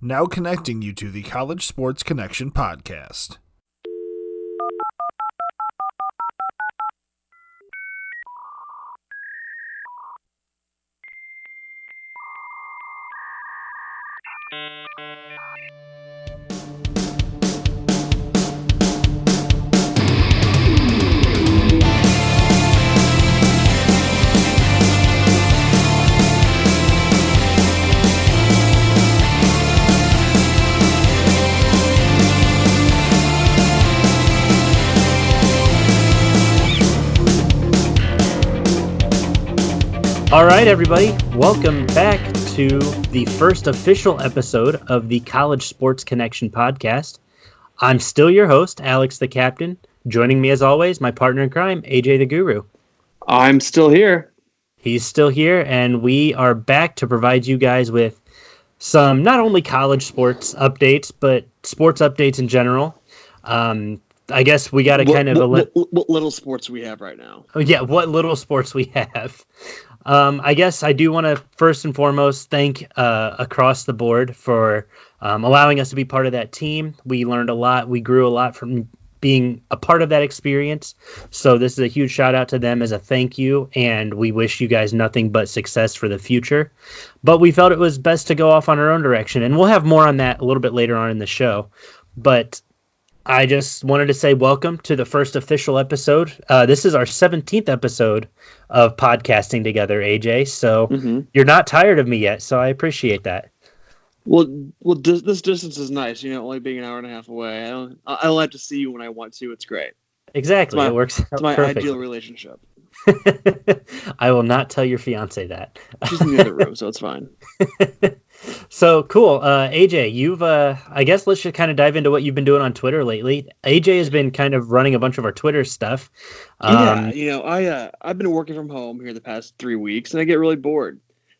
Now connecting you to the College Sports Connection podcast. All right, everybody, welcome back to the first official episode of the College Sports Connection podcast. I'm still your host, Alex the Captain. Joining me as always, my partner in crime, AJ the Guru. I'm still here. He's still here, and we are back to provide you guys with some not only college sports updates, but sports updates in general. I guess we got to what little sports we have right now. Oh, yeah, what little sports we have. I guess I do want to first and foremost thank Across the Board for allowing us to be part of that team. We learned a lot. We grew a lot from being a part of that experience. So this is a huge shout out to them as a thank you, and we wish you guys nothing but success for the future. But we felt it was best to go off on our own direction, and we'll have more on that a little bit later on in the show. But I just wanted to say welcome to the first official episode. This is our 17th episode of podcasting together, AJ. So You're not tired of me yet, so I appreciate that. Well, this distance is nice. You know, only being an hour and a half away. I don't have to see you when I want to. It's great. Exactly, it works. It's my ideal relationship. I will not tell your fiance that. She's in the other room, so it's fine. So cool. AJ, you've, I guess let's just kind of dive into what you've been doing on Twitter lately. AJ has been kind of running a bunch of our Twitter stuff. I've been working from home here the past 3 weeks, and I get really bored.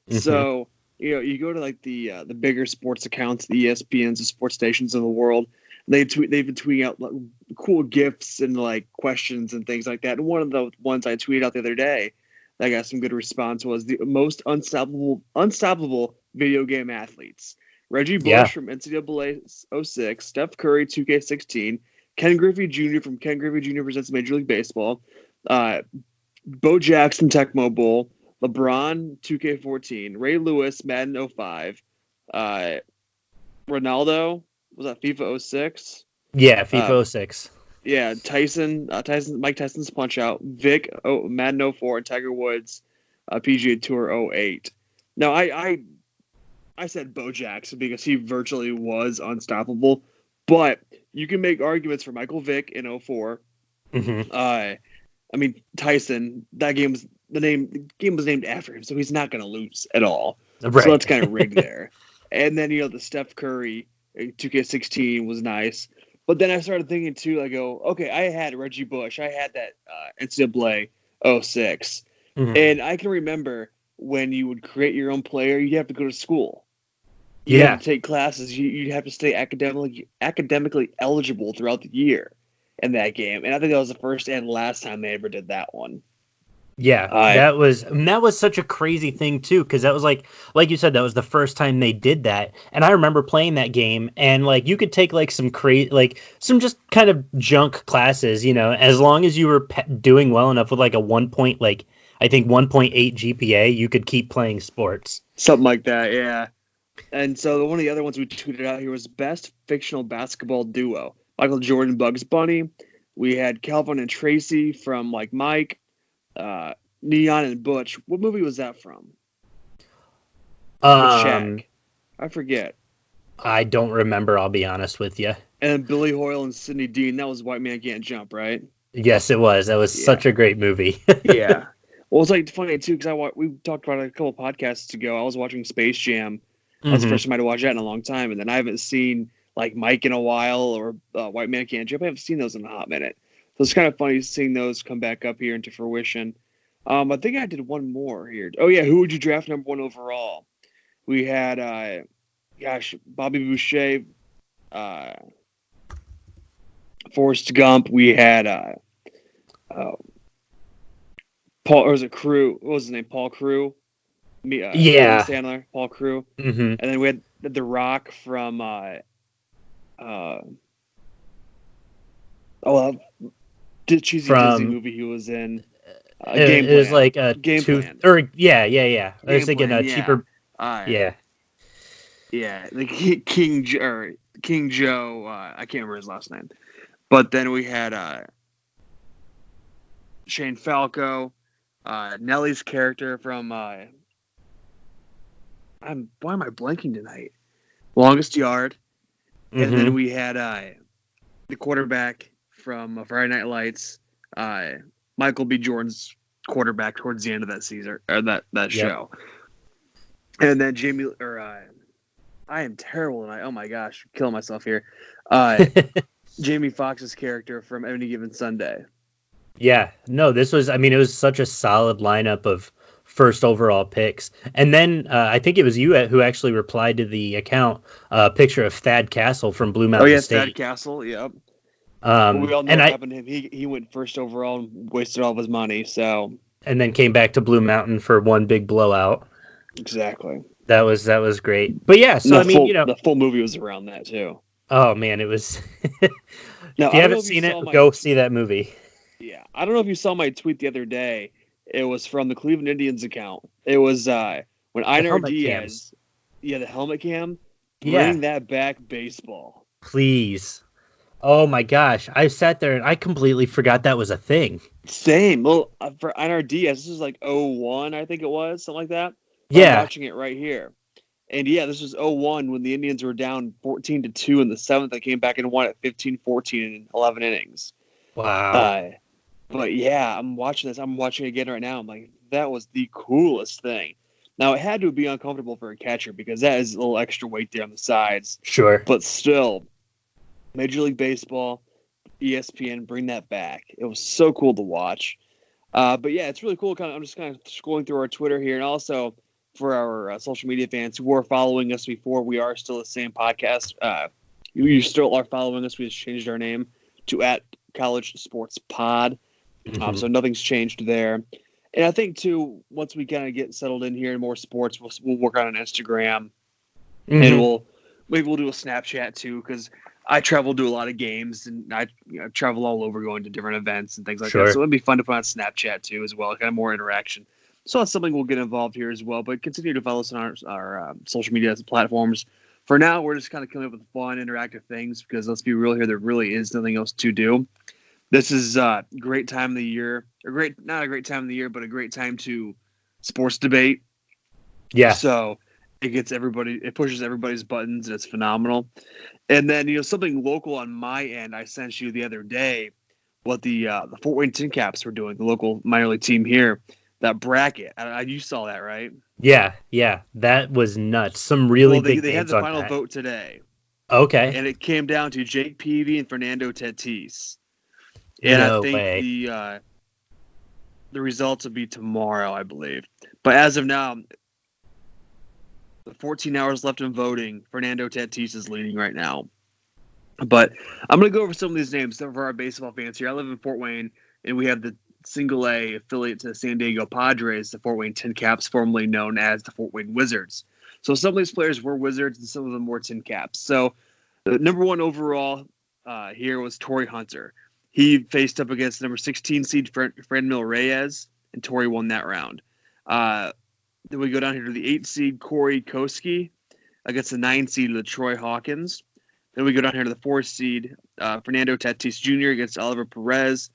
Mm-hmm. So, you go to like the bigger sports accounts, the ESPNs, the sports stations in the world. They've been tweeting out like, cool GIFs and like questions and things like that. And one of the ones I tweeted out the other day that got some good response was the most unstoppable video game athletes. Reggie Bush from NCAA 06, Steph Curry 2K16, Ken Griffey Jr. from Ken Griffey Jr. Presents Major League Baseball, Bo Jackson Tecmo Bowl, LeBron 2K14, Ray Lewis Madden 05, Ronaldo, was that FIFA 06? Yeah, FIFA 06. Yeah, Mike Tyson's Punch Out, Vic Madden 04, and Tiger Woods PGA Tour 08. Now, I said Bo Jackson because he virtually was unstoppable, but you can make arguments for Michael Vick in 04. Mm-hmm. Tyson, the game was named after him, so he's not going to lose at all. Right. So that's kind of rigged there. And then, the Steph Curry 2K16 was nice. But then I started thinking, too, I go, okay, I had Reggie Bush. I had that NCAA 06. Mm-hmm. And I can remember when you would create your own player, you'd have to go to school. You'd have to take classes. You'd have to stay academically eligible throughout the year in that game. And I think that was the first and last time they ever did that one. Yeah, that was such a crazy thing too, because that was like you said, that was the first time they did that. And I remember playing that game, and like you could take like some some just kind of junk classes, as long as you were doing well enough with like a 1.8 GPA, you could keep playing sports. Something like that, yeah. And so one of the other ones we tweeted out here was best fictional basketball duo: Michael Jordan, Bugs Bunny. We had Calvin and Tracy from like Mike. Neon and Butch. What movie was that from? Shaq. I forget. I don't remember, I'll be honest with you. And Billy Hoyle and Sidney Dean. That was White Man Can't Jump, right? Yes, it was. That was such a great movie. Yeah. Well, it's like funny too because we talked about it a couple podcasts ago. I was watching Space Jam. That's the first time I'd watched that in a long time, and then I haven't seen like Mike in a while or White Man Can't Jump. I haven't seen those in a hot minute. So it's kind of funny seeing those come back up here into fruition. I think I did one more here. Oh, yeah. Who would you draft number one overall? We had, Bobby Boucher, Forrest Gump. We had Paul, or was it Crew? What was his name? Paul Crew. Adam Sandler, Paul Crew, Mm-hmm. and then we had The Rock from cheesy Disney movie he was in. Game It was Plan. like a Game Plan. or yeah. I was Game thinking Plan, a cheaper. Yeah. Yeah, like King Joe. I can't remember his last name, but then we had Shane Falco, Nelly's character from. Why am I blanking tonight? Longest Yard, and then we had the quarterback from Friday Night Lights, Michael B. Jordan's quarterback towards the end of that season or that show, and then Jamie I am terrible tonight. Oh my gosh, killing myself here. Jamie Foxx's character from Any Given Sunday. Yeah, no, this was. I mean, it was such a solid lineup of first overall picks, and then I think it was you who actually replied to the account picture of Thad Castle from Blue Mountain State. Thad Castle. Yep. We all know what happened to him. He went first overall and wasted all of his money. So. And then came back to Blue Mountain for one big blowout. Exactly. That was great. But yeah, so the full movie was around that too. Oh man, it was. Now, if you haven't seen it, go see that movie. Yeah, I don't know if you saw my tweet the other day. It was from the Cleveland Indians account. It was when Einar Diaz, the helmet cam, bring that back baseball. Please. Oh my gosh, I sat there and I completely forgot that was a thing. Same. Well, for Einar Diaz, this was like 01, I think it was, something like that. Yeah. I'm watching it right here. And yeah, this was 01 when the Indians were down 14-2 in the 7th. They came back and won at 15-14 in 11 innings. Wow. But yeah, I'm watching this. I'm watching it again right now. I'm like, that was the coolest thing. Now, it had to be uncomfortable for a catcher because that is a little extra weight there on the sides. Sure. But still, Major League Baseball, ESPN, bring that back. It was so cool to watch. But yeah, it's really cool. I'm just kind of scrolling through our Twitter here, and also for our social media fans who were following us before, we are still the same podcast. You still are following us. We just changed our name to @CollegeSportsPod. So nothing's changed there. And I think too, once we kind of get settled in here in more sports, we'll work on an Instagram, and maybe we'll do a Snapchat too, because I travel to a lot of games, and I travel all over going to different events and things like that. So it'd be fun to put on Snapchat too as well, kind of more interaction. So that's something we'll get involved here as well. But continue to follow us on our social media platforms. For now, we're just kind of coming up with fun, interactive things because let's be real here, there really is nothing else to do. This is a great time of the year, not a great time of the year, but a great time to sports debate. Yeah. So it pushes everybody's buttons, and it's phenomenal. And then, something local on my end, I sent you the other day what the Fort Wayne Tin Caps were doing, the local minor league team here, that bracket. You saw that, right? Yeah, that was nuts. Some really big they had names the on final that. vote today. Okay. And it came down to Jake Peavy and Fernando Tatis. And I think the results will be tomorrow, I believe. But as of now, the 14 hours left in voting, Fernando Tatis is leading right now. But I'm going to go over some of these names for our baseball fans here. I live in Fort Wayne, and we have the single A affiliate to the San Diego Padres, the Fort Wayne Tin Caps, formerly known as the Fort Wayne Wizards. So some of these players were Wizards, and some of them were Tin Caps. So the number one overall here was Torrey Hunter. He faced up against number 16 seed Franmil Reyes, and Torrey won that round. Then we go down here to the 8 seed Corey Koski against the 9 seed LaTroy Hawkins. Then we go down here to the 4 seed Fernando Tatis Jr. against Oliver Perez.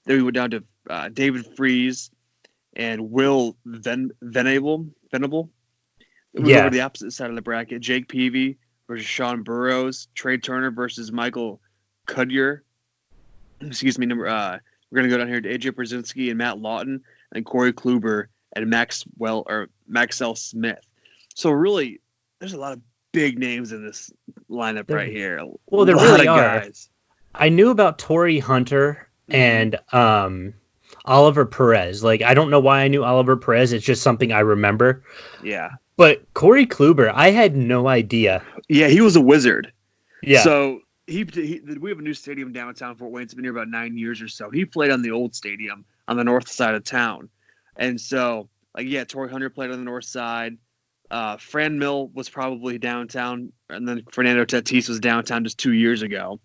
Then we went down to David Freese and Will Venable. Then we go to the opposite side of the bracket. Jake Peavy versus Sean Burrows. Trey Turner versus Michael Cudyer. Excuse me. We're going to go down here to AJ Brzezinski and Matt Lawton and Corey Kluber and Maxwell Smith. So really, there's a lot of big names in this lineup right here. Well, there really are. Guys. I knew about Torrey Hunter and Oliver Perez. Like, I don't know why I knew Oliver Perez. It's just something I remember. Yeah. But Corey Kluber, I had no idea. Yeah, he was a Wizard. Yeah. So we have a new stadium downtown Fort Wayne. It's been here about 9 years or so. He played on the old stadium on the north side of town. And so Like, yeah, Torrey Hunter played on the north side. Fran Mill was probably downtown, and then Fernando Tatis was downtown just 2 years ago.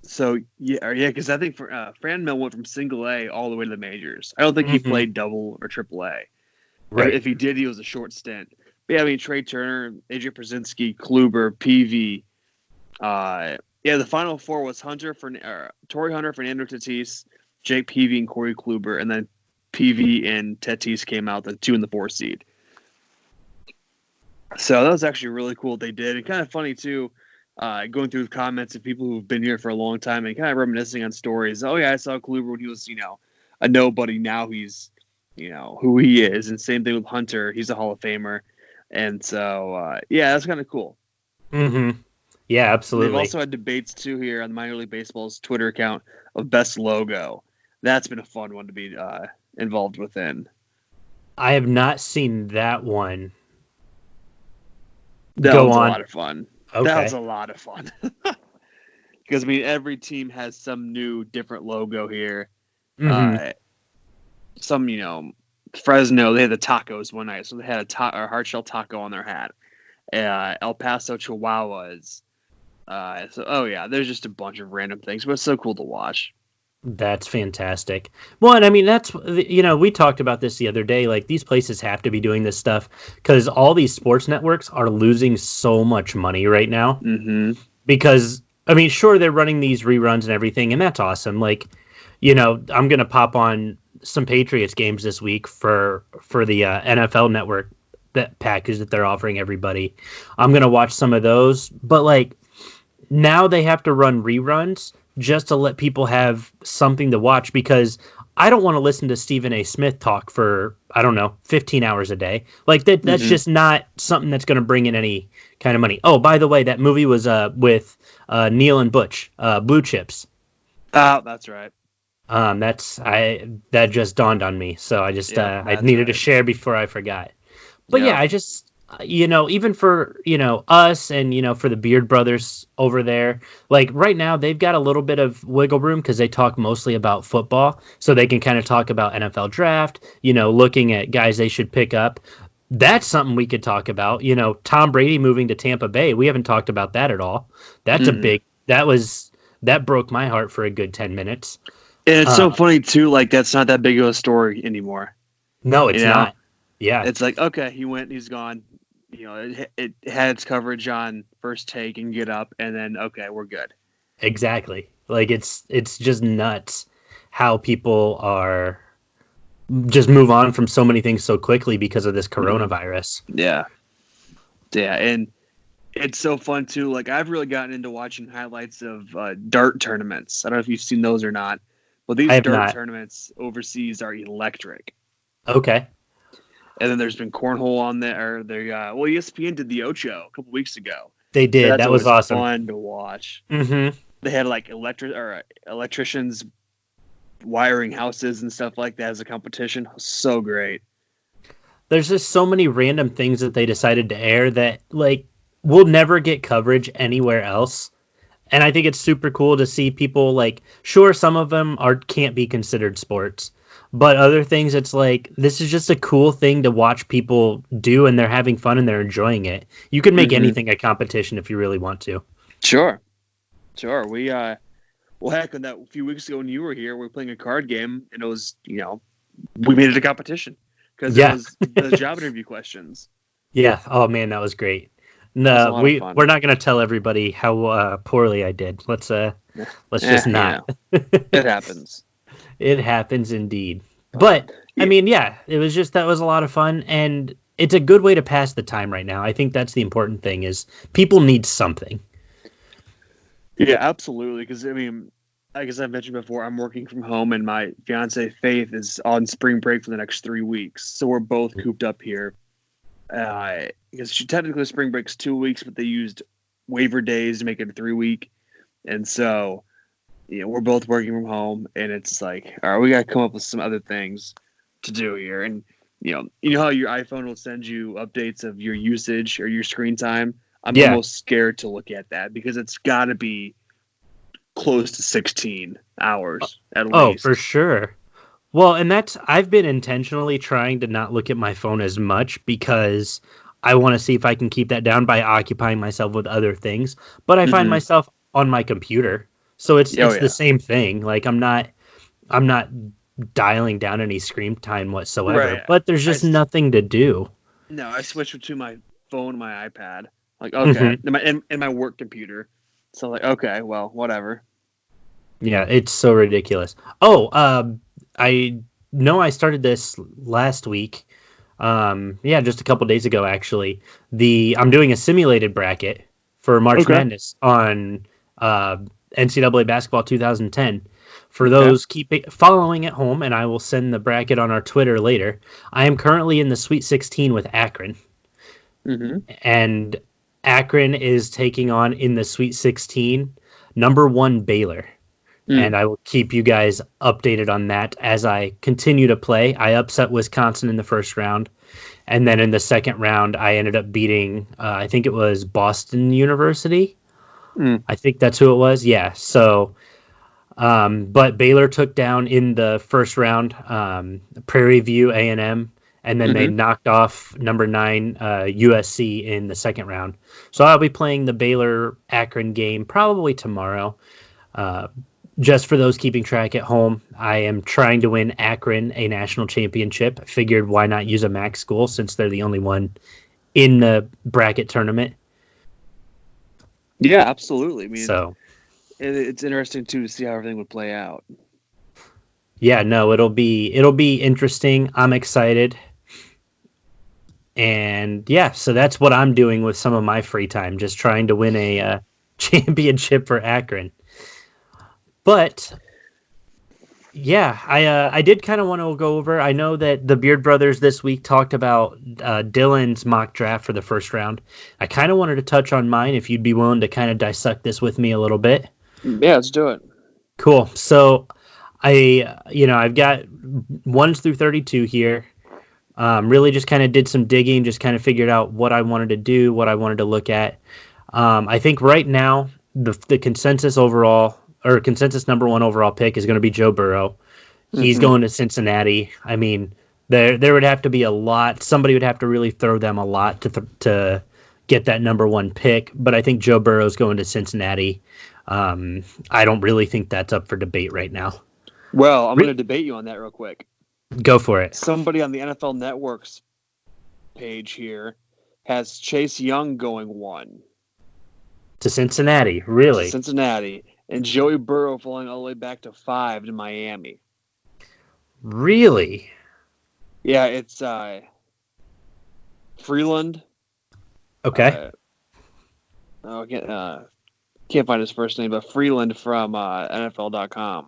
So because I think Fran Mill went from single A all the way to the majors. I don't think he played double or triple A. Right. If he did, he was a short stint. But yeah, I mean, Trey Turner, AJ Przinsky, Kluber, PV. The final four was Torrey Hunter, Fernando Tatis, Jake PV, and Corey Kluber, and then PV and Tatis came out the 2 and the 4 seed. So that was actually really cool what they did, and kind of funny too. Going through the comments of people who've been here for a long time and kind of reminiscing on stories. Oh yeah, I saw Kluber when he was, a nobody. Now he's, who he is. And same thing with Hunter. He's a Hall of Famer. And so, that's kind of cool. Mm-hmm. Yeah, absolutely. They've also had debates too here on Minor League Baseball's Twitter account of best logo. That's been a fun one to be involved within. I have not seen that one. That Go was on. a lot of fun. Okay. That was a lot of fun. Because, I mean, every team has some new, different logo here. Mm-hmm. Fresno, they had the tacos one night, so they had a hard-shell taco on their hat. El Paso Chihuahuas. There's just a bunch of random things, but it's so cool to watch. That's fantastic. Well, and I mean, that's, we talked about this the other day. Like, these places have to be doing this stuff because all these sports networks are losing so much money right now. Mm-hmm. Because, I mean, sure, they're running these reruns and everything, and that's awesome. Like, I'm going to pop on some Patriots games this week for the NFL network, that package that they're offering everybody. I'm going to watch some of those. But, like, now they have to run reruns just to let people have something to watch, because I don't want to listen to Stephen A. Smith talk for, 15 hours a day. Like, that's just not something that's going to bring in any kind of money. Oh, by the way, that movie was with Neil and Butch, Blue Chips. Oh, that's right. That just dawned on me. So I just, I needed to share before I forgot. But yeah, I just, even for, us and, for the Beard Brothers over there, like right now they've got a little bit of wiggle room because they talk mostly about football. So they can kind of talk about NFL draft, looking at guys they should pick up. That's something we could talk about. Tom Brady moving to Tampa Bay. We haven't talked about that at all. That's that broke my heart for a good 10 minutes. And it's so funny too, like that's not that big of a story anymore. No, it's not. Yeah. It's like, okay, he went, he's gone. It had its coverage on First Take and Get Up, and then, okay, we're good. Exactly. Like, it's just nuts how people are just move on from so many things so quickly because of this coronavirus. Yeah. Yeah, and it's so fun, too. Like, I've really gotten into watching highlights of dart tournaments. I don't know if you've seen those or not, but these dart tournaments overseas are electric. Okay. And then there's been cornhole on there. ESPN did the Ocho a couple weeks ago. They did. That was awesome. Fun to watch. Mm-hmm. They had like electricians wiring houses and stuff like that as a competition. So great. There's just so many random things that they decided to air that like will never get coverage anywhere else. And I think it's super cool to see people like, sure, some of them can't be considered sports. But other things, it's like, this is just a cool thing to watch people do, and they're having fun and they're enjoying it. You can make anything a competition if you really want to. Sure. We, heck, on that a few weeks ago when you were here, we were playing a card game, and it was, we made it a competition because it was the job interview questions. Yeah. Oh, man, that was great. No, we're not going to tell everybody how poorly I did. Let's just not. It happens. It happens indeed. But, I mean, that was a lot of fun, and it's a good way to pass the time right now. I think that's the important thing is people need something. Yeah, absolutely. Because, I mean, like as I mentioned before, I'm working from home, and my fiance Faith is on spring break for the next 3 weeks. So we're both cooped up here. Because technically spring break's 2 weeks, but they used waiver days to make it a 3-week. And so... we're both working from home, and it's like, all right, we got to come up with some other things to do here. And, you know how your iPhone will send you updates of your usage or your screen time? I'm almost scared to look at that because it's got to be close to 16 hours at least. Oh, for sure. Well, and I've been intentionally trying to not look at my phone as much because I want to see if I can keep that down by occupying myself with other things. But I find myself on my computer, so it's the same thing. Like I'm not dialing down any screen time whatsoever. Right. But there's just nothing to do. No, I switched to my phone, my iPad. Like okay, and my work computer. So like okay, well whatever. Yeah, it's so ridiculous. Oh, I know I started this last week. Just a couple days ago, actually. I'm doing a simulated bracket for March Madness on NCAA Basketball 2010. For those following at home, and I will send the bracket on our Twitter later, I am currently in the Sweet 16 with Akron. And Akron is taking on, in the Sweet 16, number 1 Baylor. And I will keep you guys updated on that as I continue to play. I upset Wisconsin in the first round. And then in the second round, I ended up beating, I think it was Boston University. I think that's who it was. Yeah. So, but Baylor took down in the first round Prairie View A&M. And then they knocked off number 9 USC in the second round. So I'll be playing the Baylor-Akron game probably tomorrow. Just for those keeping track at home, I am trying to win Akron a national championship. I figured why not use a MAC school since they're the only one in the bracket tournament. Yeah, absolutely. I mean, so it's interesting too to see how everything would play out. Yeah, no, it'll be interesting. I'm excited. And yeah, so that's what I'm doing with some of my free time, just trying to win a championship for Akron. But yeah, I did kind of want to go over. I know that the Beard Brothers this week talked about Dylan's mock draft for the first round. I kind of wanted to touch on mine if you'd be willing to kind of dissect this with me a little bit. Yeah, let's do it. Cool. So I've got 1s through 32 here. Really just kind of did some digging, just kind of figured out what I wanted to do, what I wanted to look at. I think right now the consensus overall, or consensus number 1 overall pick, is going to be Joe Burrow. He's going to Cincinnati. I mean, there would have to be a lot. Somebody would have to really throw them a lot to get that number 1 pick. But I think Joe Burrow's going to Cincinnati. I don't really think that's up for debate right now. Well, I'm going to debate you on that real quick. Go for it. Somebody on the NFL Network's page here has Chase Young going 1. To Cincinnati, really? To Cincinnati. And Joey Burrow falling all the way back to 5 to Miami. Really? Yeah, it's Freeland. Okay. Can't find his first name, but Freeland from NFL.com.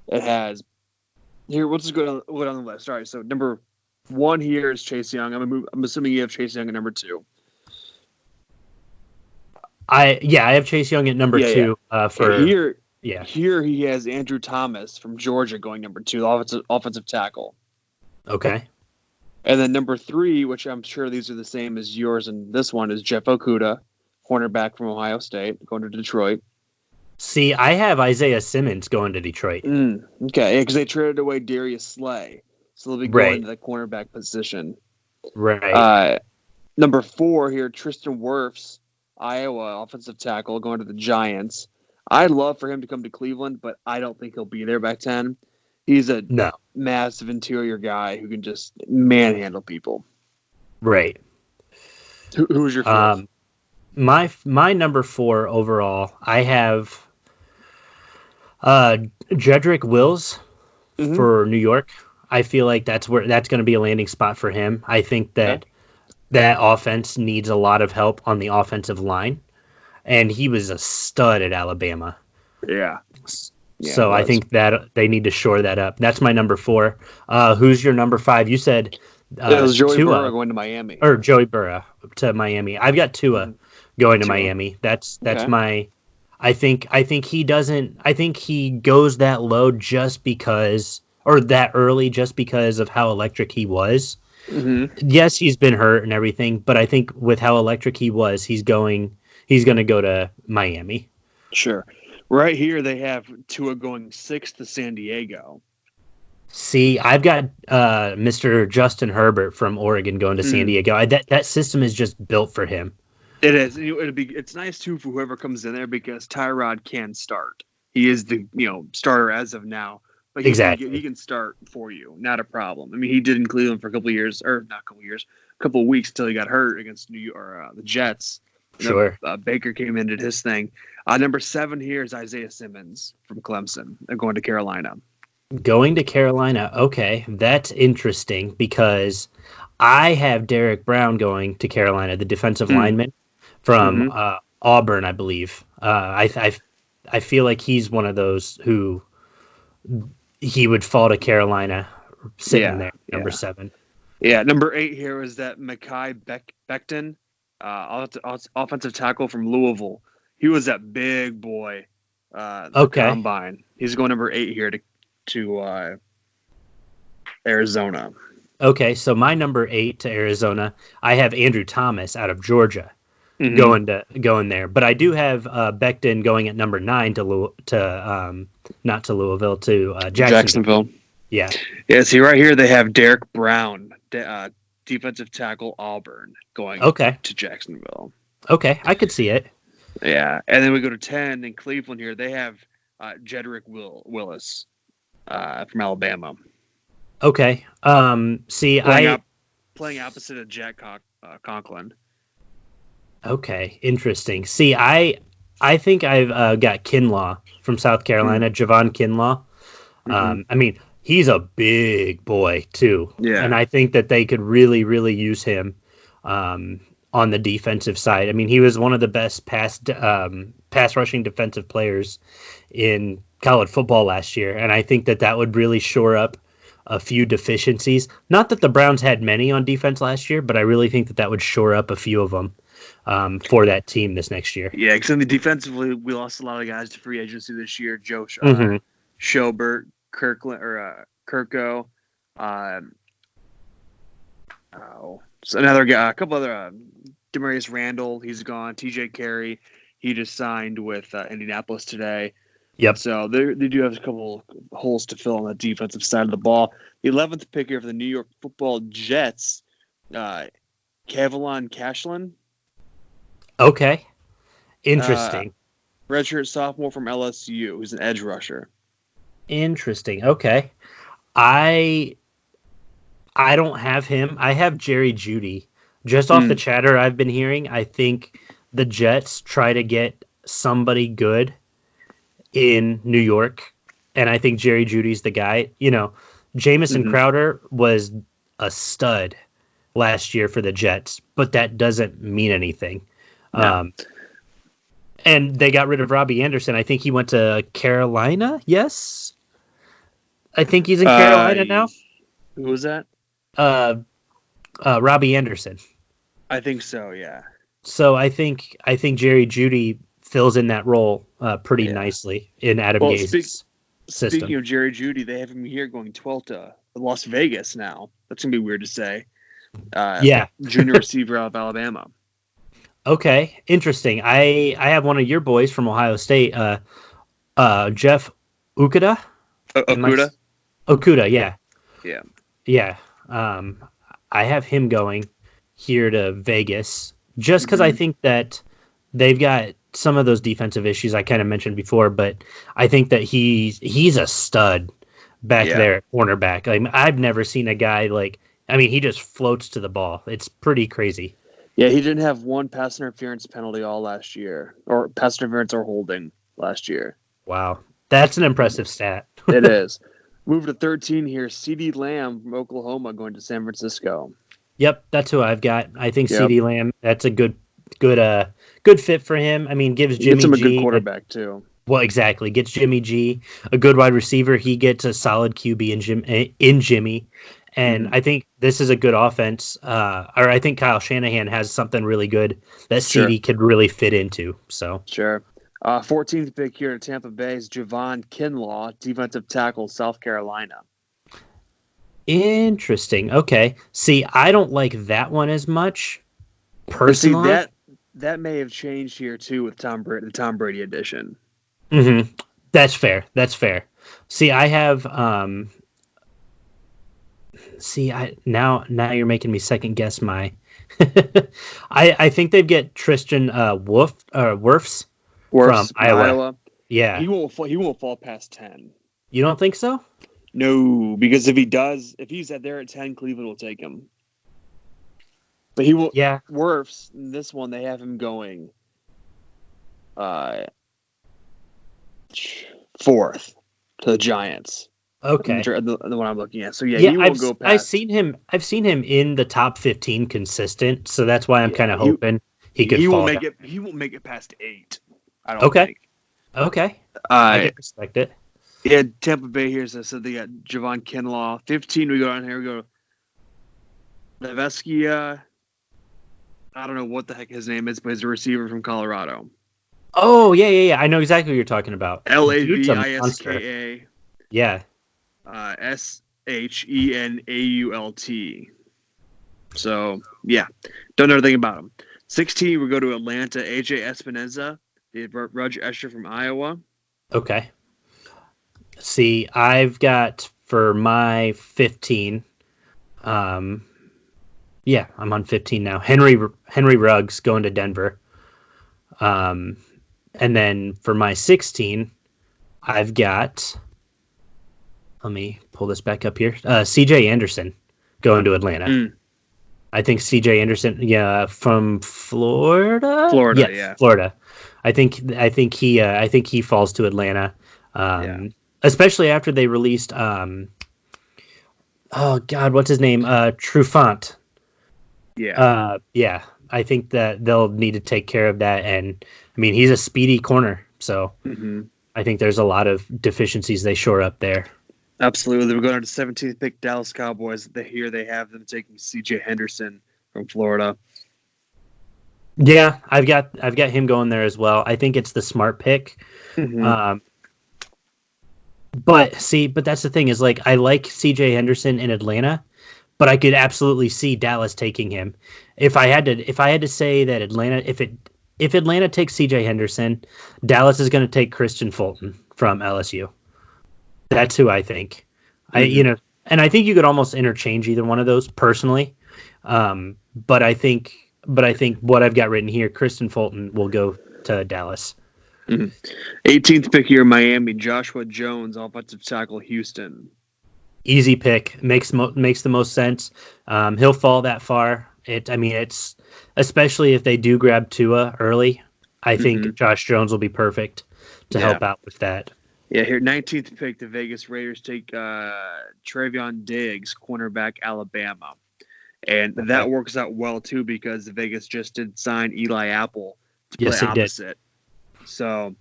It has here. Let's just go down the list. All right, so number 1 here is Chase Young. I'm assuming you have Chase Young at number 2. I have Chase Young at number 2. Here he has Andrew Thomas from Georgia going number 2, offensive tackle. Okay. And then number 3, which I'm sure these are the same as yours, and this one is Jeff Okudah, cornerback from Ohio State, going to Detroit. See, I have Isaiah Simmons going to Detroit. Okay, because they traded away Darius Slay, so they'll be going to the cornerback position. Right. Number 4 here, Tristan Wirfs, Iowa offensive tackle, going to the Giants. I'd love for him to come to Cleveland, but I don't think he'll be there by 10. He's a massive interior guy who can just manhandle people. Right. Who's your 4th? My number 4 overall, I have Jedrick Wills for New York. I feel like that's going to be a landing spot for him. I think that offense needs a lot of help on the offensive line, and he was a stud at Alabama. Yeah. So I think that they need to shore that up. That's my number 4. Who's your number 5? You said it was Joey Burrow going to Miami. Or Joey Burrow to Miami. I've got Tua going to Miami. That's my. I think he doesn't. I think he goes that low just because, or that early just because of how electric he was. Yes, he's been hurt and everything, but I think with how electric he was, he's going to go to Miami. Sure. Right here, they have Tua going 6th to San Diego. See, I've got Mr. Justin Herbert from Oregon going to San Diego. That system is just built for him. It is. It's nice too for whoever comes in there because Tyrod can start. He is the starter as of now. But he can start for you, not a problem. I mean, he did in Cleveland for a couple of years, or not a couple of years, a couple of weeks until he got hurt against New York or the Jets. Sure. Baker came in, did his thing. Number 7 here is Isaiah Simmons from Clemson. They're going to Carolina. Going to Carolina. Okay, that's interesting because I have Derek Brown going to Carolina, the defensive lineman from Auburn, I believe. I feel like he's one of those who he would fall to Carolina sitting there, number 7. Yeah, number 8 here is that Mekhi Becton, offensive tackle from Louisville. He was that big boy combine. He's going number 8 here to Arizona. Okay, so my number 8 to Arizona, I have Andrew Thomas out of Georgia going there, but I do have Becton going at number 9 not to Louisville, to Jacksonville. Yeah. See, right here they have Derek Brown, defensive tackle Auburn, going to Jacksonville. Okay, I could see it. Yeah, and then we go to 10 in Cleveland here. They have Jedrick Willis from Alabama. Okay. Playing opposite of Jack Conklin. Okay, interesting. See, I think I've got Kinlaw from South Carolina, Javon Kinlaw. I mean, he's a big boy too. Yeah. And I think that they could really, really use him on the defensive side. I mean, he was one of the best pass rushing defensive players in college football last year, and I think that would really shore up a few deficiencies. Not that the Browns had many on defense last year, but I really think that would shore up a few of them for that team this next year. Yeah, because defensively, we lost a lot of guys to free agency this year. Joe Schobert, Kirkland, or Kirko. So another guy, a couple other, Demarius Randall, he's gone. TJ Carey, he just signed with Indianapolis today. Yep. So they do have a couple holes to fill on the defensive side of the ball. The 11th pick here for the New York Football Jets, Kavallon Cashlin. Okay. Interesting. Redshirt sophomore from LSU, who's an edge rusher. Interesting. Okay. I don't have him. I have Jerry Jeudy. Just off the chatter I've been hearing, I think the Jets try to get somebody good in New York, and I think Jerry Jeudy's the guy. Jamison Crowder was a stud last year for the Jets, but that doesn't mean anything. No. And they got rid of Robbie Anderson. I think he went to Carolina. Yes, I think he's in Carolina now. Who was that? Robbie Anderson. I think so. Yeah. So I think Jerry Jeudy fills in that role pretty nicely in Adam Gaze's system. Speaking of Jerry Jeudy, they have him here going 12 to Las Vegas now. That's gonna be weird to say. Junior receiver out of Alabama. Okay, interesting. I have one of your boys from Ohio State, Jeff Okudah. Okudah, yeah. Yeah. I have him going here to Vegas just because I think that they've got some of those defensive issues I kind of mentioned before, but I think that he's a stud back there at cornerback. I've never seen a guy he just floats to the ball. It's pretty crazy. Yeah, he didn't have one pass interference penalty all last year, or pass interference or holding last year. Wow. That's an impressive stat. It is. Move to 13 here. CeeDee Lamb from Oklahoma going to San Francisco. Yep, that's who I've got. I think CeeDee Lamb, that's a good fit for him. I mean, gives Jimmy G. Gets him a good quarterback, too. Well, exactly. Gets Jimmy G a good wide receiver. He gets a solid QB in Jimmy. And I think this is a good offense. Or I think Kyle Shanahan has something really good that CeeDee could really fit into. So sure. 14th pick here at Tampa Bay is Javon Kinlaw, defensive tackle, South Carolina. Interesting. Okay. See, I don't like that one as much personally. See, that may have changed here too with the Tom Brady edition. Mm-hmm. That's fair. See, I have See, now you're making me second guess my. I think they'd get Tristan Wirfs from Worse from Iowa. Iowa. Yeah, He won't fall past 10. you don't think so? No, because if he's at there at 10, Cleveland will take him. But he will. Yeah. Wirfs, this one they have him going 4th to the Giants. Okay. The one I'm looking at. So yeah, Yeah, he won't go past. I've seen him in the top 15 consistent, so that's why I'm kind of hoping he could He fall won't make down. it. He won't make it past 8. I don't Okay. think. Okay. I can respect it. Yeah, Tampa Bay here says so they got Javon Kinlaw. 15, we go down here. We go Leveskia. I don't know what the heck his name is, but he's a receiver from Colorado. Oh, yeah. I know exactly what you're talking about. Dude's a monster. Laviska. Yeah. Shenault. So, yeah. Don't know anything about him. 16, we go to Atlanta. AJ Espinoza, the Roger Escher from Iowa. Okay. See, I've got for my 15, yeah, I'm on 15 now. Henry Ruggs going to Denver. And then for my 16, I've got, let me pull this back up here. CJ Anderson going to Atlanta. I think CJ Anderson, from Florida. Florida. I think he falls to Atlanta. Especially after they released, oh God, what's his name? Trufant. Yeah. I think that they'll need to take care of that, and I mean he's a speedy corner, so I think there's a lot of deficiencies they shore up there. Absolutely, we're going to the 17th pick, Dallas Cowboys. Here they have them taking C.J. Henderson from Florida. Yeah, I've got him going there as well. I think it's the smart pick. But that's the thing is like I like C.J. Henderson in Atlanta, but I could absolutely see Dallas taking him. If I had to say that Atlanta, if Atlanta takes C.J. Henderson, Dallas is going to take Christian Fulton from LSU. That's who I think. And I think you could almost interchange either one of those personally. But I think what I've got written here, Christian Fulton will go to Dallas. 18th pick here, Miami, Joshua Jones, offensive tackle, Houston. Easy pick, makes the most sense. He'll fall that far. It's especially if they do grab Tua early. I think Josh Jones will be perfect to help out with that. Yeah, here 19th pick, the Vegas Raiders take Travion Diggs, cornerback, Alabama, and that works out well too because the Vegas just did sign Eli Apple to play opposite. So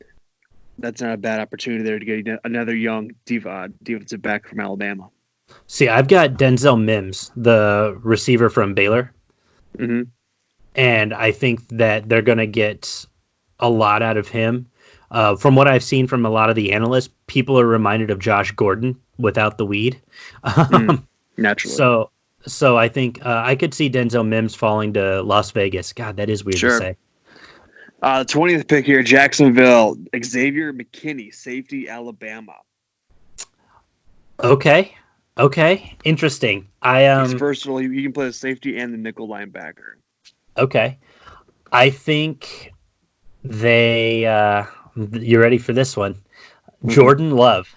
that's not a bad opportunity there to get another young defensive back from Alabama. See, I've got Denzel Mims, the receiver from Baylor. And I think that they're going to get a lot out of him. From what I've seen from a lot of the analysts, people are reminded of Josh Gordon without the weed. Naturally. So I think I could see Denzel Mims falling to Las Vegas. God, that is weird to say. 20th pick here, Jacksonville, Xavier McKinney, safety, Alabama. Okay, interesting. He's versatile. He can play the safety and the nickel linebacker. Okay, I think they. You ready for this one? Jordan Love.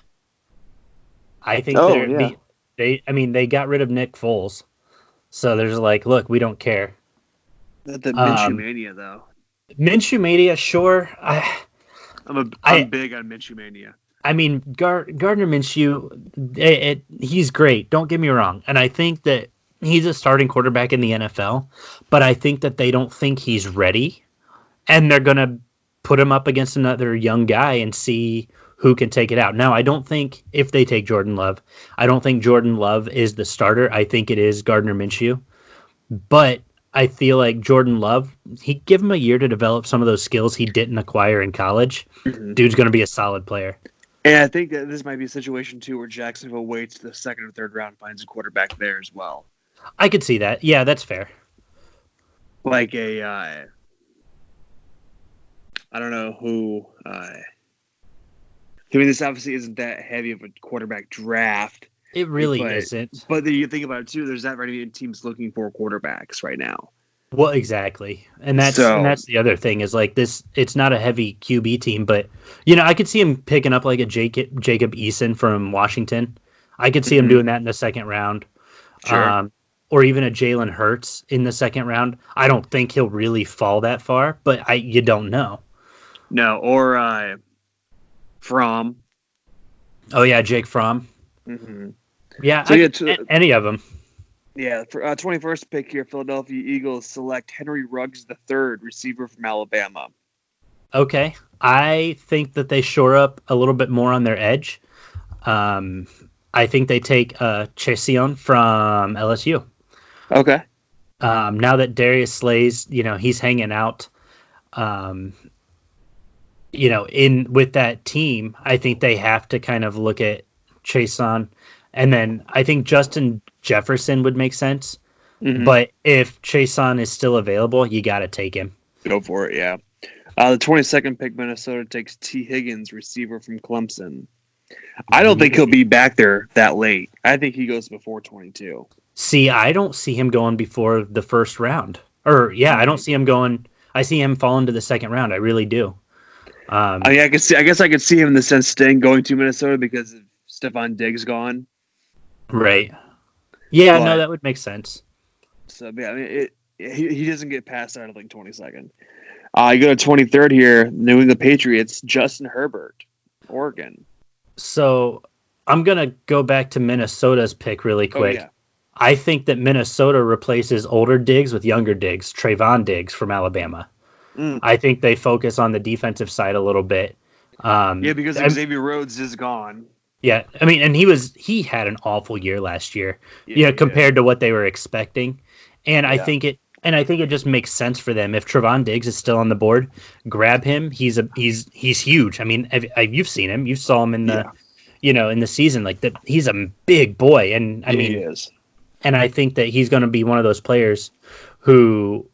I think they got rid of Nick Foles, so there's like, look, we don't care. Not the Minshew mania though. Minshew mania, sure. I'm big on Minshew mania. I mean, Gardner Minshew, he's great. Don't get me wrong, and I think that he's a starting quarterback in the NFL. But I think that they don't think he's ready, and they're gonna put him up against another young guy and see who can take it out. Now, I don't think if they take Jordan Love, I don't think Jordan Love is the starter. I think it is Gardner Minshew, but I feel like Jordan Love, he give him a year to develop some of those skills he didn't acquire in college. Dude's going to be a solid player. And I think that this might be a situation, too, where Jacksonville waits to the second or third round, finds a quarterback there as well. I could see that. Yeah, that's fair. Like I don't know who. I mean, this obviously isn't that heavy of a quarterback draft. It really but, isn't. But then you think about it too. There's not very many teams looking for quarterbacks right now. Well, exactly, and that's the other thing is like this. It's not a heavy QB team, but I could see him picking up like a Jacob Eason from Washington. I could see him doing that in the second round, Sure. or even a Jalen Hurts in the second round. I don't think he'll really fall that far, but you don't know. No, or Fromm. Oh yeah, Jake Fromm. Mm-hmm. Yeah, any of them. Yeah, for 21st pick here, Philadelphia Eagles select Henry Ruggs III, receiver from Alabama. Okay, I think that they shore up a little bit more on their edge. I think they take Chesion from LSU. Okay. Now that Darius Slay's, he's hanging out, in with that team, I think they have to kind of look at Cheson. And then I think Justin Jefferson would make sense. Mm-hmm. But if Cheson is still available, you got to take him. Go for it, yeah. The 22nd pick, Minnesota takes T. Higgins, receiver from Clemson. I don't think he'll be back there that late. I think he goes before 22. See, I don't see him going before the first round. I don't see him going. I see him falling to the second round. I really do. I guess I could see him in the sense going to Minnesota because of Stephon Diggs gone. Right. Yeah, no, that would make sense. So, yeah, I mean, he doesn't get past, I don't think, 22nd. You go to 23rd here, New England Patriots, Justin Herbert, Oregon. So I'm going to go back to Minnesota's pick really quick. Oh, yeah. I think that Minnesota replaces older Diggs with younger Diggs, Trayvon Diggs from Alabama. I think they focus on the defensive side a little bit. Because Xavier Rhodes is gone. Yeah, I mean, and he had an awful year last year, compared to what they were expecting, and I think it just makes sense for them if Trayvon Diggs is still on the board, grab him. He's huge. I mean, you've seen him, you saw him in the, in the season like that. He's a big boy, and I mean, he is. And I think that he's going to be one of those players who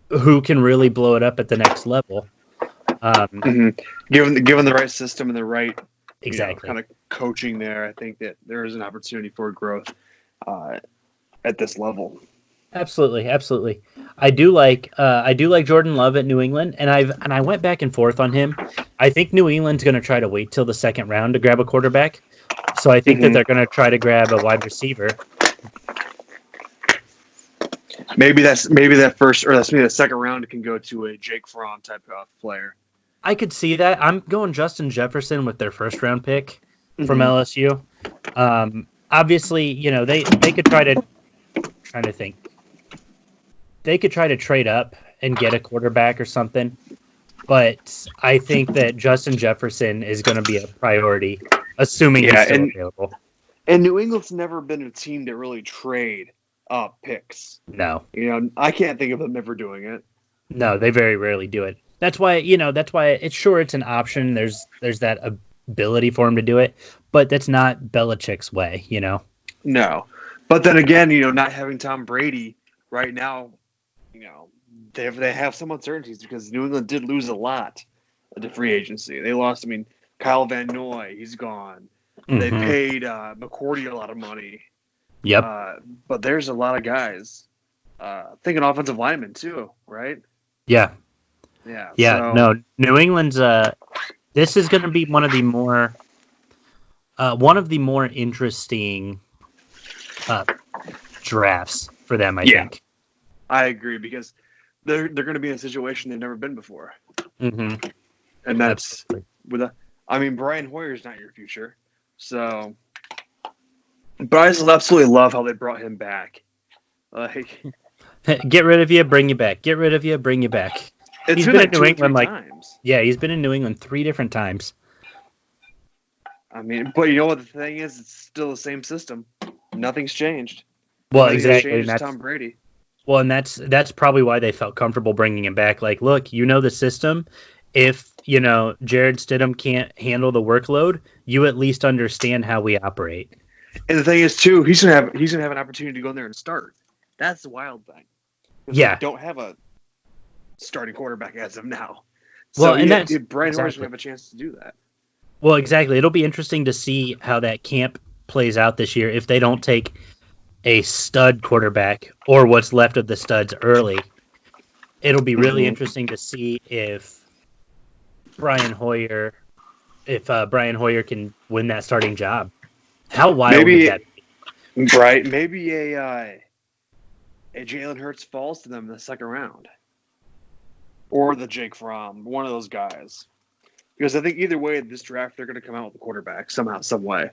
can really blow it up at the next level. Given the right system and the right. Exactly. Kind of coaching there, I think that there is an opportunity for growth at this level. Absolutely. I do like Jordan Love at New England, and I went back and forth on him. I think New England's going to try to wait till the second round to grab a quarterback. So I think that they're going to try to grab a wide receiver. Maybe that first or that's maybe the second round can go to a Jake Fromm type of player. I could see that. I'm going Justin Jefferson with their first round pick from LSU. Obviously, they could try to They could try to trade up and get a quarterback or something, but I think that Justin Jefferson is going to be a priority, assuming he's still available. And New England's never been a team that really trade up picks. No. I can't think of them ever doing it. No, they very rarely do it. That's why it's an option. There's that ability for him to do it, but that's not Belichick's way, No. But then again, not having Tom Brady right now, they have some uncertainties because New England did lose a lot at the free agency. They lost, Kyle Van Noy, he's gone. Mm-hmm. They paid McCourty a lot of money. Yep. But there's a lot of guys. Thinking offensive linemen too, right? Yeah. Yeah. Yeah. No, New England's. This is going to be one of the more interesting drafts for them. I think. I agree because they're going to be in a situation they've never been before. Mm-hmm. And that's Brian Hoyer's not your future, so. But I just absolutely love how they brought him back. Get rid of you, bring you back. Get rid of you, bring you back. He's been in New England times. Yeah, he's been in New England 3 different times. But you know what the thing is? It's still the same system. Nothing's changed. Well, exactly. That's Tom Brady. Well, and that's probably why they felt comfortable bringing him back. Like, look, the system. If Jared Stidham can't handle the workload, you at least understand how we operate. And the thing is, too, he's gonna have an opportunity to go in there and start. That's the wild thing. Yeah, they don't have a starting quarterback as of now. Well, so and Brian Hoyer's gonna have a chance to do that. Well, exactly. It'll be interesting to see how that camp plays out this year, if they don't take a stud quarterback or what's left of the studs early, it'll be really interesting to see if Brian Hoyer can win that starting job. How wild would that be? Right. Maybe a Jalen Hurts falls to them in the second round. Or the Jake Fromm, one of those guys. Because I think either way, this draft, they're going to come out with a quarterback somehow, some way.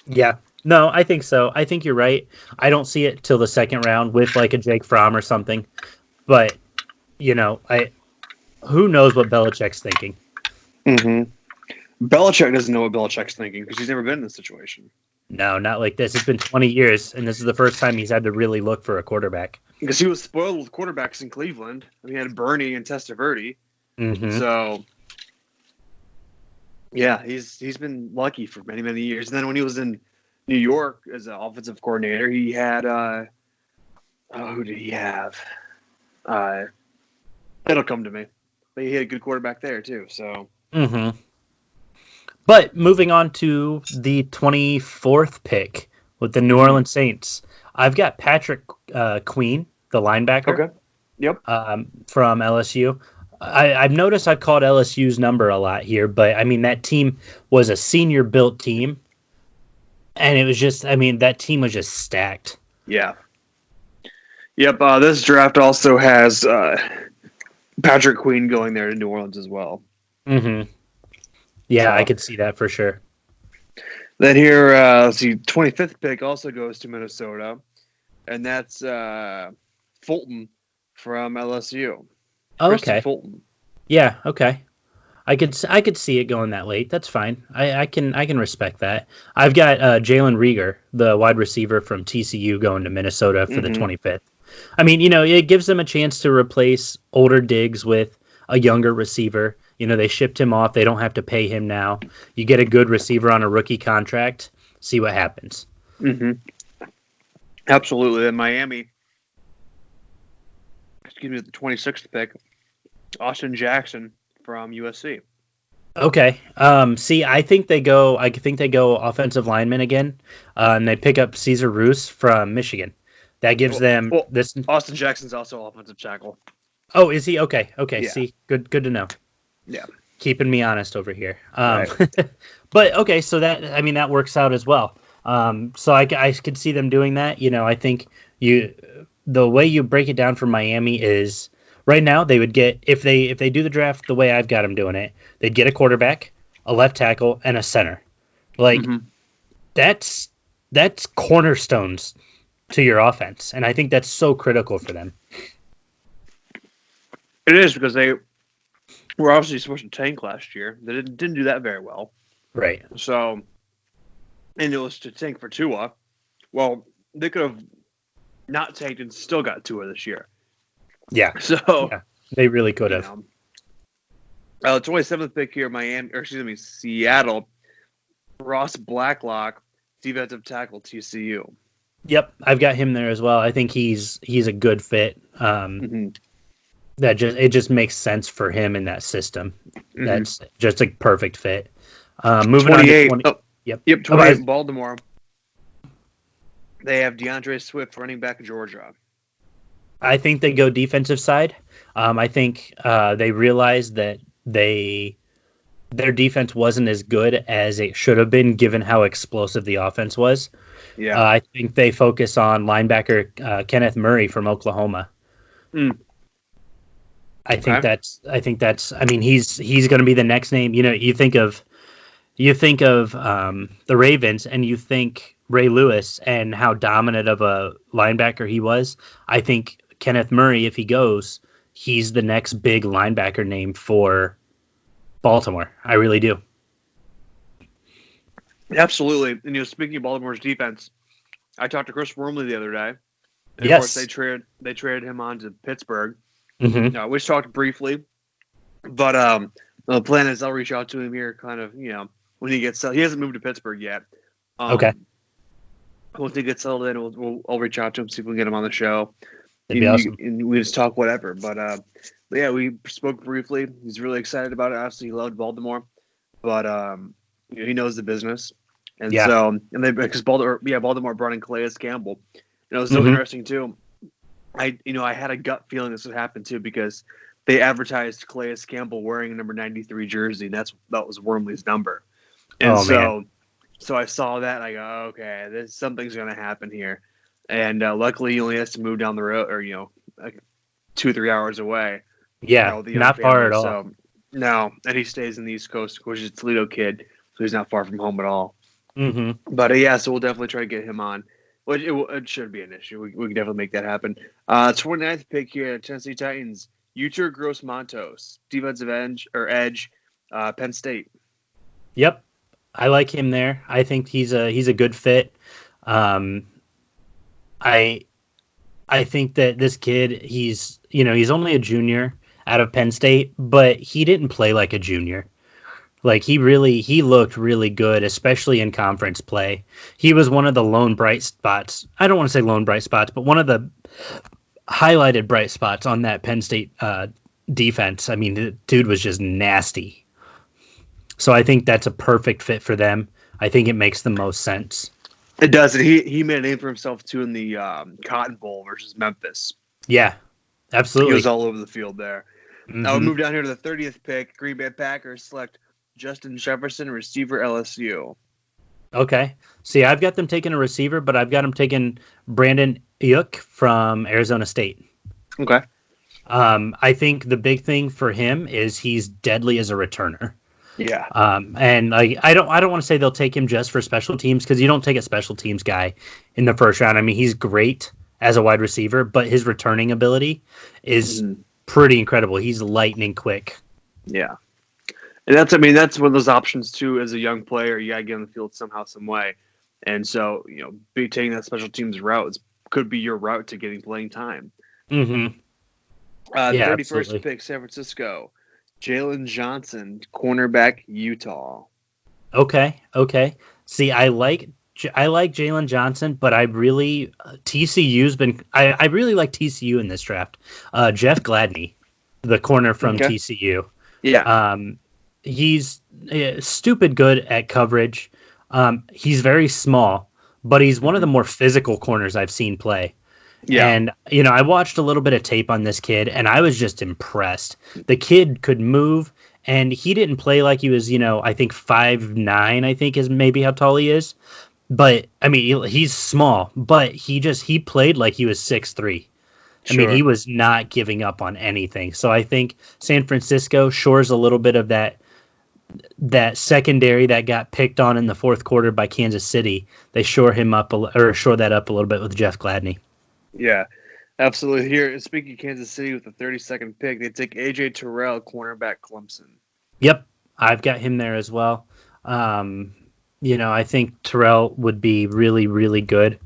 Yeah. No, I think so. I think you're right. I don't see it till the second round with like a Jake Fromm or something. But, who knows what Belichick's thinking? Mm-hmm. Belichick doesn't know what Belichick's thinking because he's never been in this situation. No, not like this. It's been 20 years, and this is the first time he's had to really look for a quarterback. Because he was spoiled with quarterbacks in Cleveland. He had Bernie and Testaverde. Mm-hmm. So, yeah, he's been lucky for many, many years. And then when he was in New York as an offensive coordinator, he had who did he have? It'll come to me. But he had a good quarterback there too. So. Mm-hmm. But moving on to the 24th pick with the New Orleans Saints, I've got Patrick Queen, the linebacker. Okay. Yep. From LSU. I've noticed I've called LSU's number a lot here, but I mean that team was a senior built team, and it was just that team was just stacked. Yeah. Yep. This draft also has Patrick Queen going there to New Orleans as well. Mm-hmm. Yeah, I could see that for sure. Then here, let's see, 25th pick also goes to Minnesota, and that's Fulton from LSU. Oh, okay. Fulton. Yeah, okay. I could see it going that late. That's fine. I can respect that. I've got Jalen Reagor, the wide receiver from TCU, going to Minnesota for the 25th. I mean, it gives them a chance to replace older Diggs with a younger receiver. They shipped him off. They don't have to pay him now. You get a good receiver on a rookie contract. See what happens. Mm-hmm. Absolutely. In Miami, the 26th pick, Austin Jackson from USC. Okay. See, I think they go offensive lineman again, and they pick up Cesar Roos from Michigan. That gives them this. Austin Jackson's also offensive tackle. Oh, is he? Okay. Yeah. See, good to know. Yeah. Keeping me honest over here. Right. But okay, so that works out as well. So I could see them doing that. I think the way you break it down for Miami is right now they would get if they do the draft the way I've got them doing it, they'd get a quarterback, a left tackle, and a center. Like that's cornerstones to your offense, and I think that's so critical for them. It is because they were obviously supposed to tank last year. They didn't do that very well. Right. So, and it was to tank for Tua. Well, they could have not tanked and still got Tua this year. Yeah. So they really could have. 27th pick here, Seattle. Ross Blacklock, defensive tackle, TCU. Yep, I've got him there as well. I think he's a good fit. It just makes sense for him in that system. That's just a perfect fit. Moving 28. on to 20. Yep, 28 Baltimore. They have DeAndre Swift, running back, Georgia. I think they go defensive side. I think they realized that their defense wasn't as good as it should have been given how explosive the offense was. Yeah. I think they focus on linebacker Kenneth Murray from Oklahoma. I think that's. I mean, he's going to be the next name. You think of the Ravens, and you think Ray Lewis and how dominant of a linebacker he was. I think Kenneth Murray, if he goes, he's the next big linebacker name for Baltimore. I really do. Absolutely. And speaking of Baltimore's defense, I talked to Chris Wormley the other day. And yes. Of course, they traded him on to Pittsburgh. Mm-hmm. We talked briefly, but the plan is I'll reach out to him here, kind of, when he gets settled. He hasn't moved to Pittsburgh yet. Okay. Once he gets settled in, I'll reach out to him, see if we can get him on the show. That'd be awesome. And we just talk whatever. But yeah, we spoke briefly. He's really excited about it. Obviously, he loved Baltimore, but he knows the business. And Yeah. so, and they, because Baltimore brought in Calais Campbell. And it was so Mhm. interesting too. I had a gut feeling this would happen too, because they advertised Calais Campbell wearing a number 93 jersey. And that was Wormley's number. And Man. so I saw that and I go, okay, something's going to happen here. And luckily he only has to move down the road, or, like 2 or 3 hours away. Yeah, With the young not far at all. So no, and he stays in the East Coast, which is a Toledo kid, so he's not far from home at all. Mm-hmm. But so we'll definitely try to get him on. Which it shouldn't be an issue. We can definitely make that happen. 29th pick here, Tennessee Titans. Uter Gross Montos, defensive edge, Penn State. Yep, I like him there. I think he's a good fit. I think that this kid, he's only a junior out of Penn State, but he didn't play like a junior. Like he looked really good, especially in conference play. He was one of the lone bright spots. I don't want to say lone bright spots, but one of the highlighted bright spots on that Penn State defense. I mean, the dude was just nasty. So I think that's a perfect fit for them. I think it makes the most sense. It does. And he made a name for himself too in the Cotton Bowl versus Memphis. Yeah, absolutely. He was all over the field there. Mm-hmm. Now we move down here to the 30th pick. Green Bay Packers select Justin Jefferson, receiver, LSU. Okay. See, I've got them taking a receiver, but I've got them taking Brandon Ayuk from Arizona State. Okay. I think the big thing for him is he's deadly as a returner. Yeah. And like I don't want to say they'll take him just for special teams, because you don't take a special teams guy in the first round. I mean, he's great as a wide receiver, but his returning ability is pretty incredible. He's lightning quick. Yeah. And that's one of those options too. As a young player, you gotta get on the field somehow, some way. And so, taking that special teams route could be your route to getting playing time. Mm-hmm. 31st absolutely. pick, San Francisco, Jalen Johnson, cornerback, Utah. Okay. See, I like Jalen Johnson, but I really TCU's been. I really like TCU in this draft. Jeff Gladney, the corner from TCU. Yeah. He's stupid good at coverage. He's very small, but he's one of the more physical corners I've seen play. Yeah. And, I watched a little bit of tape on this kid, and I was just impressed. The kid could move, and he didn't play like he was, I think 5'9", I think is maybe how tall he is. But, I mean, he's small, but he played like he was 6'3". Sure. I mean, he was not giving up on anything. So I think San Francisco shores a little bit of that secondary that got picked on in the fourth quarter by Kansas City. They shore that up a little bit with Jeff Gladney. Yeah, absolutely. Here, speaking of Kansas City with the 32nd pick, they take A.J. Terrell, cornerback, Clemson. Yep, I've got him there as well. I think Terrell would be really, really good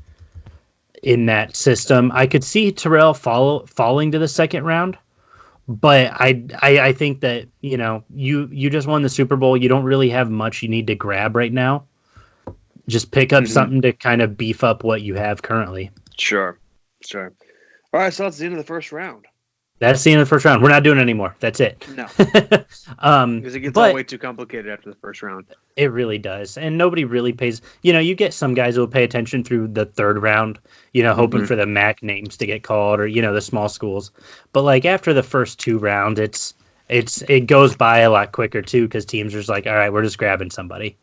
in that system. I could see Terrell falling to the second round, but I think that, you just won the Super Bowl. You don't really have much you need to grab right now. Just pick up something to kind of beef up what you have currently. Sure. All right, so that's the end of the first round. That's the end of the first round. We're not doing it anymore. That's it. No. Because it gets all way too complicated after the first round. It really does. And nobody really pays. You get some guys who will pay attention through the third round, hoping for the MAC names to get called, or, the small schools. But like after the first two rounds, it goes by a lot quicker too, because teams are just like, all right, we're just grabbing somebody.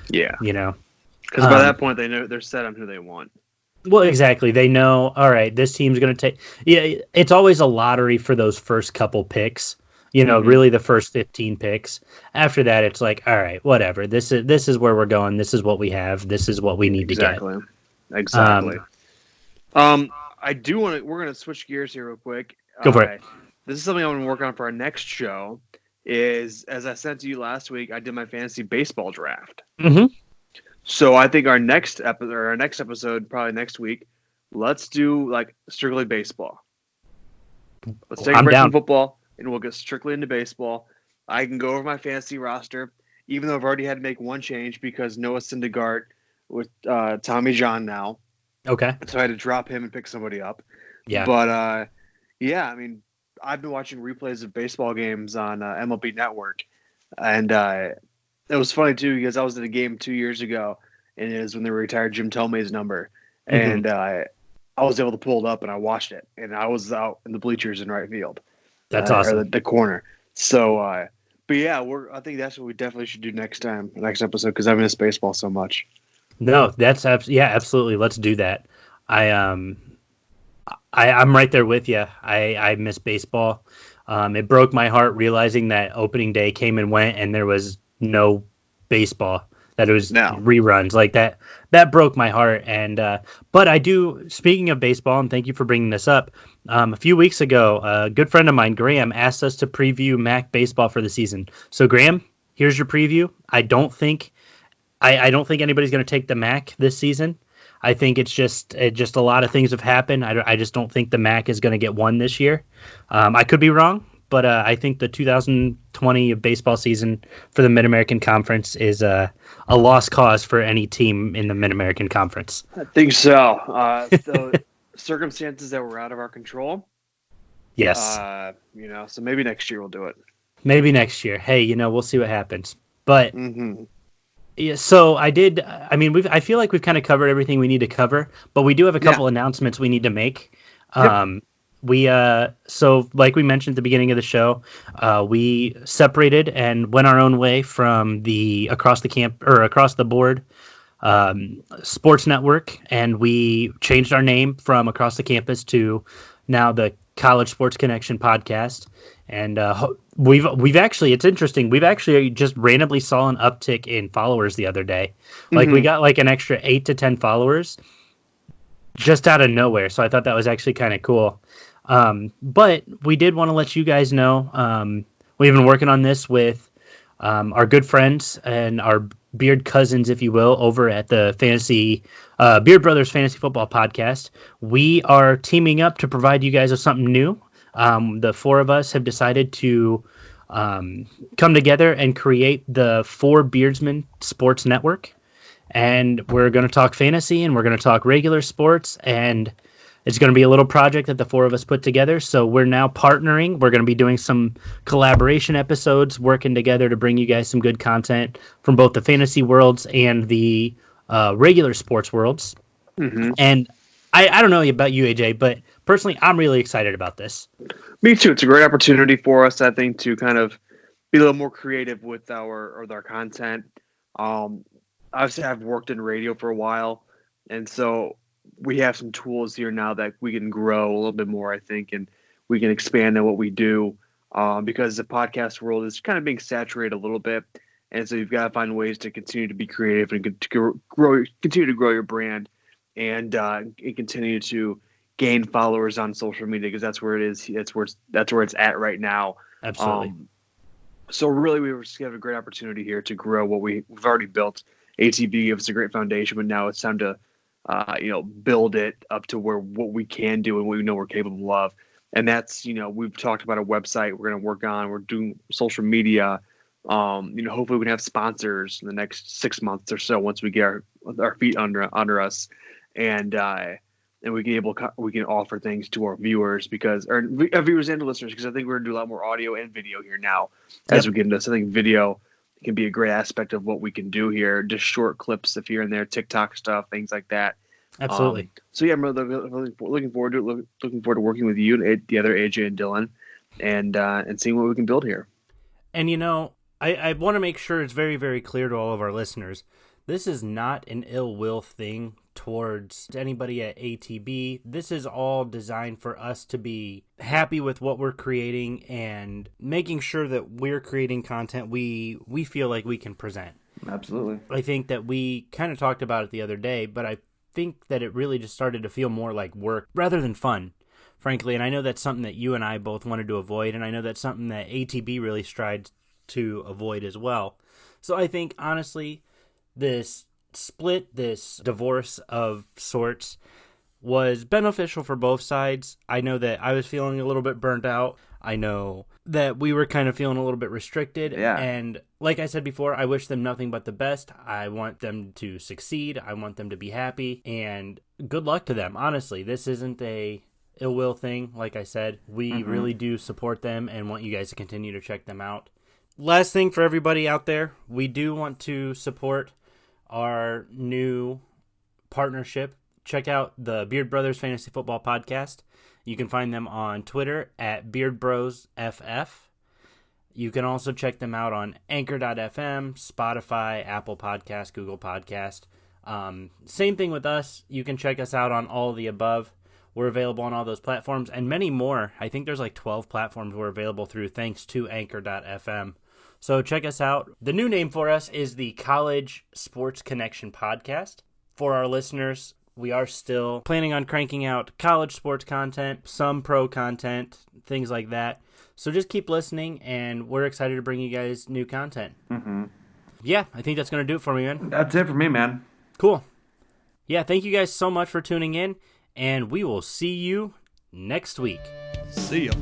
Yeah. Because by that point they know they're set on who they want. Well, exactly. They know, all right, this team's going to take. Yeah, it's always a lottery for those first couple picks. Really the first 15 picks. After that, it's like, all right, whatever. This is where we're going. This is what we have. This is what we need to get. Exactly. I do want to. We're going to switch gears here real quick. Go for it. This is something I'm going to work on for our next show. Is, as I said to you last week, I did my fantasy baseball draft. Mm-hmm. So I think our next episode, probably next week, let's do like strictly baseball. Let's take a break from football, and we'll get strictly into baseball. I can go over my fantasy roster, even though I've already had to make one change because Noah Syndergaard with Tommy John now. Okay. So I had to drop him and pick somebody up. Yeah. But I mean, I've been watching replays of baseball games on MLB Network, and it was funny too because I was at a game 2 years ago, and it is when they retired Jim Tomei's number. Mm-hmm. And I was able to pull it up and I watched it, and I was out in the bleachers in right field. That's Or awesome. the corner. So, but yeah, I think that's what we definitely should do next episode, because I miss baseball so much. No, absolutely. Let's do that. I'm right there with you. I miss baseball. It broke my heart realizing that opening day came and went and there was no baseball. That it was reruns like that. That broke my heart. And but I do. Speaking of baseball, and thank you for bringing this up. A few weeks ago, a good friend of mine, Graham, asked us to preview MAC baseball for the season. So Graham, here's your preview. I don't think anybody's going to take the MAC this season. I think it's just a lot of things have happened. I just don't think the MAC is going to get won this year. I could be wrong, but I think the 2020 baseball season for the Mid-American Conference is a lost cause for any team in the Mid-American Conference. I think so. The circumstances that were out of our control. Yes. So maybe next year we'll do it. Maybe next year. Hey, we'll see what happens. But mm-hmm. Yeah, so I feel like we've kind of covered everything we need to cover, but we do have a couple announcements we need to make. Yep. So like we mentioned at the beginning of the show, we separated and went our own way from the across the board sports network, and we changed our name from Across the Campus to now the College Sports Connection podcast. And we've actually, it's interesting. We've actually just randomly saw an uptick in followers the other day. Like we got like an extra 8 to 10 followers just out of nowhere. So I thought that was actually kind of cool. But we did want to let you guys know, we've been working on this with our good friends and our beard cousins, if you will, over at the Beard Brothers Fantasy Football Podcast. We are teaming up to provide you guys with something new. The four of us have decided to come together and create the Four Beardsmen Sports Network. And we're going to talk fantasy and we're going to talk regular sports. And it's going to be a little project that the four of us put together. So we're now partnering. We're going to be doing some collaboration episodes, working together to bring you guys some good content from both the fantasy worlds and the regular sports worlds. Mm-hmm. And I don't know about you, AJ, but personally, I'm really excited about this. Me too. It's a great opportunity for us, I think, to kind of be a little more creative with our content. Obviously, I've worked in radio for a while, and so we have some tools here now that we can grow a little bit more, I think, and we can expand on what we do because the podcast world is kind of being saturated a little bit, and so you've got to find ways to continue to be creative and continue to grow your brand and continue to gain followers on social media, because that's where it is. That's where it's at right now. Absolutely. So really, we have a great opportunity here to grow what we've already built. ATB gave us a great foundation, but now it's time to build it up to what we can do and what we know we're capable of. And that's, we've talked about a website we're going to work on. We're doing social media. Hopefully we can have sponsors in the next 6 months or so once we get our feet under us, and we can offer things to our viewers our viewers and listeners, because I think we're going to do a lot more audio and video here now as we get into this. I think video can be a great aspect of what we can do here. Just short clips of here and there, TikTok stuff, things like that. Absolutely. So yeah, I'm really looking forward to it. Looking forward to working with you and the other AJ and Dylan, and seeing what we can build here. And I want to make sure it's very, very clear to all of our listeners. This is not an ill will thing towards anybody at ATB. This is all designed for us to be happy with what we're creating and making sure that we're creating content we feel like we can present. Absolutely. I think that we kind of talked about it the other day, but I think that it really just started to feel more like work rather than fun, frankly. And I know that's something that you and I both wanted to avoid, and I know that's something that ATB really strives to avoid as well. So I think, honestly, this divorce of sorts was beneficial for both sides. I know that I was feeling a little bit burnt out. I know that we were kind of feeling a little bit restricted. Yeah. And like I said before, I wish them nothing but the best. I want them to succeed. I want them to be happy. And good luck to them. Honestly, this isn't a ill will thing. Like I said, we really do support them and want you guys to continue to check them out. Last thing for everybody out there, we do want to support our new partnership, check out the Beard Brothers Fantasy Football Podcast. You can find them on Twitter at BeardBrosFF. You can also check them out on Anchor.fm, Spotify, Apple Podcast, Google Podcast. Same thing with us. You can check us out on all of the above. We're available on all those platforms and many more. I think there's like 12 platforms we're available through thanks to Anchor.fm. So check us out. The new name for us is the College Sports Connection Podcast. For our listeners, we are still planning on cranking out college sports content, some pro content, things like that. So just keep listening, and we're excited to bring you guys new content. Mm-hmm. Yeah, I think that's going to do it for me, man. That's it for me, man. Cool. Yeah, thank you guys so much for tuning in, and we will see you next week. See ya.